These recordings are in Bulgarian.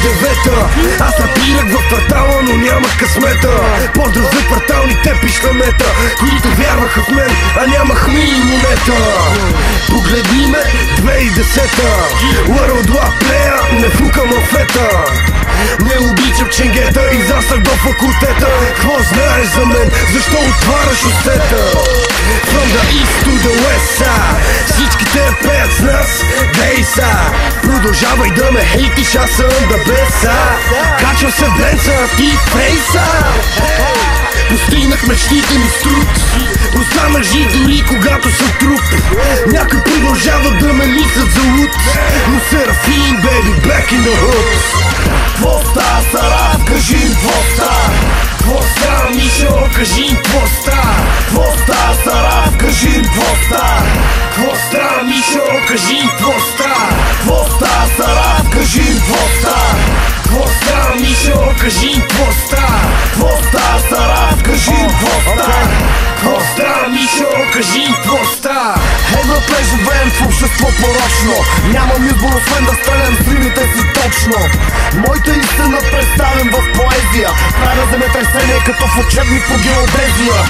2009. Аз напирах в квартала, но няма късмета. Поздрав за кварталните пишламета, които вярваха в мен, а нямах ми монета. Погледни ме, 2010-та, World War Player, не фукам афета. Не обичам ченгета и застах до факултета. Какво знаеш за мен? Защо отваряш устета? From the east to the west side, всичките пеят с нас, дейса. Продължавай да ме хейтиш, аз съм the best side. Качвам се в бенца, а ти фейса. Постигнах мечтите ми с труд, останах жив дори когато съм труп. Някой продължава да ме лисат за луд, но Серафим, baby, back in the hood. Какво става, Сараф, кажи им какво става? Какво става, Мишо, кажи им какво става? Какво става, Сараф, кажи им какво става? Какво става, Мишо, кажи им какво става? Какво става, Сараф, кажи им какво става? Какво става, Мишо, кажи им какво става? Какво става, Сараф, кажи им какво става? Какво става, Мишо, кажи им какво става? Европе живеем в общество порочно, нямам избор освен да стрелям с римите си точно. Моята истина представям в поезия, правя земетресение като в учебник по геодезия.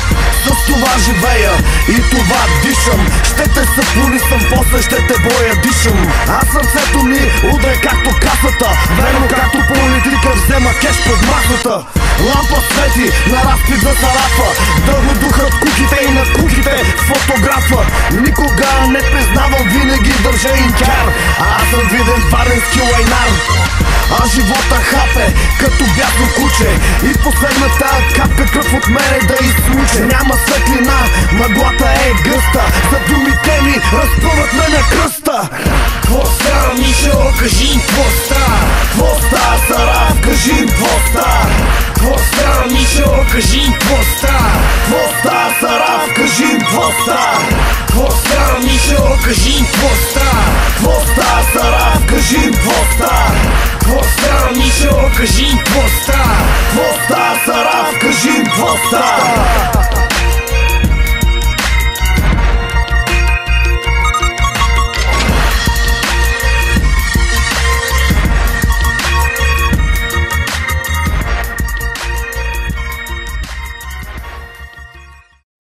С това живея и това дишам, ще те съпулисам, после ще те боя дишам. Аз сърцето ми удря както касата, верно както политика взема кеш под масата. Лампа свети на разпит за Сарафа, да го духат куките и на куките фотографа. Никога не признавам, винаги държа инкар, аз съм виден варненски лайнар. А живота хапе като бясно куче и последната капка кръв от мене да изсмуче. Няма светлина, мъглата е гъста, за думите ми разпъват ме на кръста. Какво става, Мишо, кажи им какво става? Какво става, Сараф, кажи им какво става? Какво става, Мишо, кажи им какво става? Какво става, Сараф, кажи им какво става? Какво става, Мишо, кажи им какво става? Какво става, Сараф, кажи им какво става? Какво става, Мишо, кажи им какво става? Какво става, Сараф, кажи им какво става?